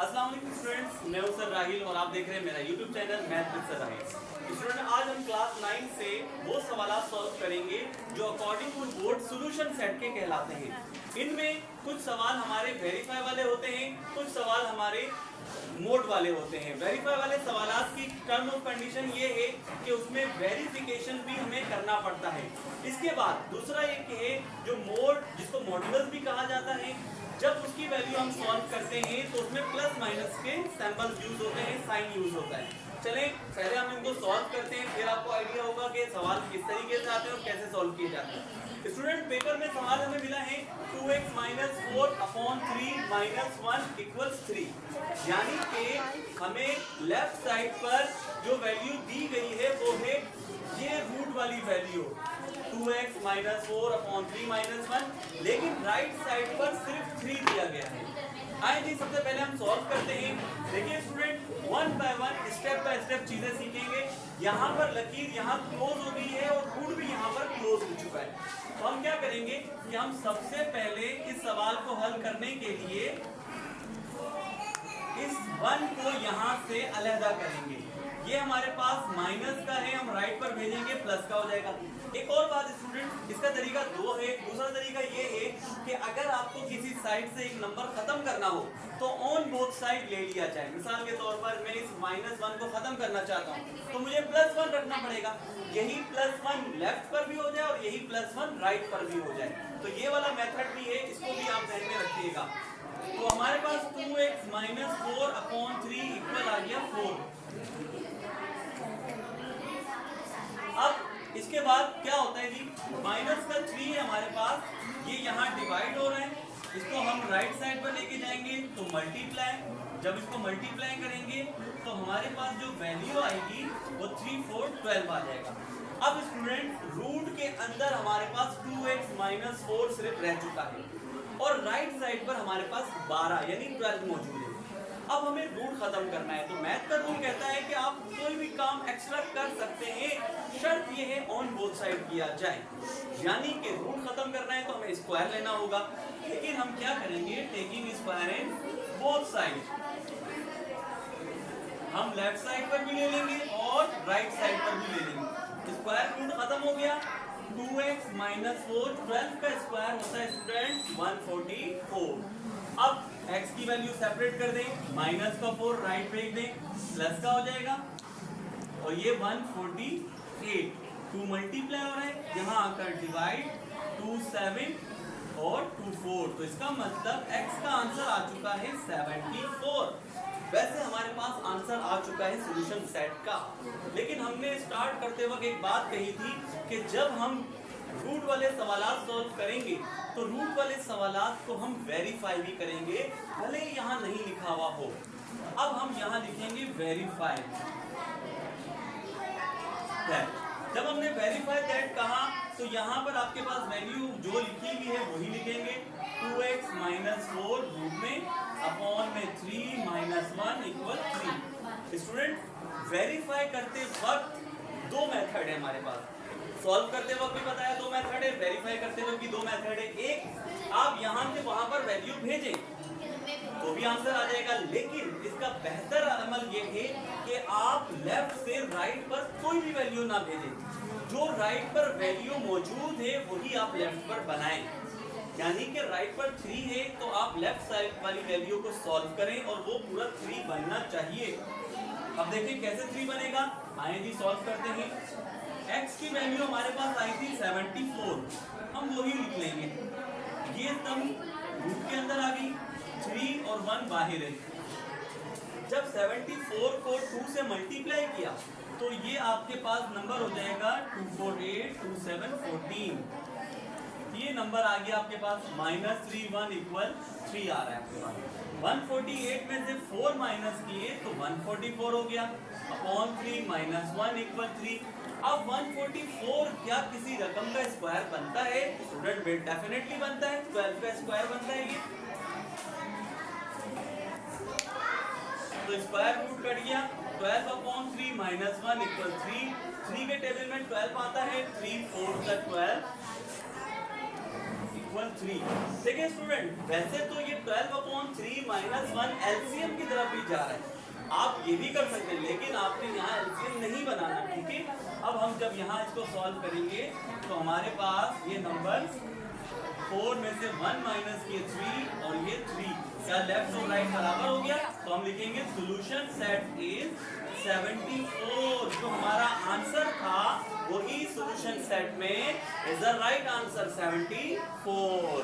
अस्सलाम वालेकुम स्टूडेंट्स, मैं हूं सर राहिल और आप देख रहे हैं मेरा YouTube channel math with sir Rahil. Student, आज हम क्लास 9 से वो सवाल सॉल्व करेंगे जो according to board solution set के कहलाते हैं। इनमें कुछ सवाल हमारे वेरीफाई वाले होते हैं, कुछ सवाल हमारे मोड वाले होते हैं। वेरीफाई वाले सवालात की टर्म ऑफ कंडीशन ये है कि उसमें वेरिफिकेशन भी हमें करना पड़ता है। इसके बाद दूसरा एक है जो मोड, जिसको मॉड्यूलस भी कहा जाता है। जब उसकी वैल्यू हम सॉल्व करते हैं तो उसमें प्लस माइनस के सैंपल्स यूज होते हैं, साइन यूज होता है। चलें पहले हम इनको सॉल्व करते हैं, फिर आपको आइडिया होगा कि सवाल किस तरीके से आते हैं और कैसे सॉल्व किए जाते हैं। स्टूडेंट, पेपर में सवाल हमें मिला है 2x - 4 अपॉन 3 - 1 = 3। यानी कि हमें लेफ्ट साइड पर जो वैल्यू दी गई है वो है ये रूट वाली वैल्यू 2x - 4 अपॉन 3 - 1, लेकिन राइट साइड पर सिर्फ 3 दिया गया है। आइए जी, सबसे पहले हम सॉल्व करते हैं। देखिए student, one by one step by step चीजें सीखेंगे। यहाँ पर लकीर यहाँ क्लोज हो गई है और रूट भी यहाँ पर क्लोज हो चुका है। तो हम क्या करेंगे कि हम सबसे पहले इस सवाल को हल करने के लिए इस 1 को यहाँ से अलहदा करेंगे। ये हमारे पास माइनस का है, हम राइट पर भेजेंगे, प्लस का हो जाएगा। एक और बात स्टूडेंट, इसका तरीका दो है। दूसरा तरीका ये है कि अगर आपको किसी साइड से एक नंबर खत्म करना हो तो ऑन बोथ साइड ले लिया जाए। मिसाल के तौर पर मैं इस -1 को खत्म करना चाहता हूँ तो मुझे +1 रखना पड़ेगा। यही +1 लेफ्ट पर भी हो जाए और यही +1 राइट पर भी हो जाए। तो ये वाला मेथड भी है, इसको भी आप ध्यान में रखिएगा। तो हमारे पास 2x - 4 अपॉन 3 इक्वल आ गया 4। अब इसके बाद क्या होता है जी, माइनस का 3 है हमारे पास, ये यहाँ डिवाइड हो रहा है। इसको हम राइट साइड पर लेके जाएंगे तो मल्टीप्लाई। जब इसको मल्टीप्लाई करेंगे तो हमारे पास जो वैल्यू आएगी वो 3 4 12 आ जाएगा। अब स्टूडेंट, रूट के अंदर हमारे पास 2x - 4 सिर्फ रह चुका है और राइट साइड पर हमारे पास 12 यानी 12 मौजूद है। अब हमें रूट खत्म करना है। तो मैथ का रूल कहता है कि आप कोई भी काम एक्स्ट्रा कर सकते हैं, शर्त ये है ऑन बोथ साइड किया जाए। यानी कि रूट खत्म करना है तो हमें स्क्वायर लेना होगा, लेकिन हम क्या करेंगे, taking square in both side. हम लेफ्ट साइड पर भी ले लेंगे और राइट साइड पर भी ले लेंगे। स्क्वायर रूट खत्म हो गया। 2x - 4 12 का स्क्वायर होता है स्टूडेंट 144। अब x की वैल्यू सेपरेट कर दें, माइनस का 4 राइट भेज दें, प्लस का हो जाएगा और ये 148। 2 मल्टीप्लाई हो रहा है, यहाँ आकर डिवाइड, 2 7 और 2 4। तो इसका मतलब x का आंसर आ चुका है 74। वैसे हमारे पास आंसर आ चुका है सॉल्यूशन सेट का, लेकिन हमने स्टार्ट करते वक्त एक बात कही थी कि जब हम रूट वाले सवालात सॉल्व करेंगे तो रूट वाले सवालात को हम वेरीफाई भी करेंगे, भले ही यहाँ नहीं लिखा हुआ हो। अब हम यहाँ लिखेंगे वेरीफाई दैट। जब हमने वेरीफाई दैट कहा तो यहाँ पर आपके पास वैल्यू जो लिखी हुई है वही लिखेंगे। 2x - 4 रूट में अपॉन में 3 - 1 = 3। स्टूडेंट, वेरीफाई करते वक्त दो मेथड है हमारे पास। सॉल्व करते वक्त भी बताया दो मेथड है, वेरीफाई करते वक्त भी दो मेथड है। एक, आप यहाँ से वहां पर वैल्यू भेजें तो भी आंसर आ जाएगा, लेकिन इसका बेहतर अमल ये है कि आप लेफ्ट से राइट पर कोई भी वैल्यू ना भेजें। जो राइट पर वैल्यू मौजूद है वही आप लेफ्ट पर बनाएं। यानी कि राइट पर 3 है तो आप लेफ्ट साइड वाली वैल्यू को सॉल्व करें और वो पूरा 3 बनना चाहिए। अब देखिए कैसे 3 बनेगा। आइए जी सॉल्व करते हैं। x की वैल्यू हमारे पास आई थी 74, हम वही लिख लेंगे। ये तब रूट के अंदर आ गई, 3 और 1 बाहर है। जब 74 को 2 से मल्टीप्लाई किया तो ये आपके पास नंबर हो जाएगा 248 2 7 14। ये नंबर आ गया आपके पास -31 = 3 आ रहा है आपके पास। 148 में से 4 माइनस किए तो 144 हो गया अपॉन 3 - 1 = 3। अब 144 क्या किसी रकम का स्क्वायर बनता है? स्टूडेंट, डेफिनेटली बनता है, 12 का स्क्वायर बनता है ये। तो स्क्वायर रूट कट गया, 12 अपॉन 3 - 1 = 3। 3 के टेबल में 12 आता है, 3 4 12 इक्वल 3। देखिए स्टूडेंट, वैसे तो ये 12/3 माइनस 1 एलसीएम की तरफ भी जा रहा है, आप ये भी कर सकते हैं, लेकिन आपने यहाँ एलसीएम नहीं बनाना, ठीक है। अब हम जब यहाँ इसको सॉल्व करेंगे तो हमारे पास ये नंबर 4 में से 1 माइनस किए 3 और ये 3, क्या लेफ्ट और राइट बराबर हो गया? तो हम लिखेंगे सोल्यूशन सेट इज 74। जो हमारा आंसर था वही सोल्यूशन सेट में इज द राइट आंसर 74।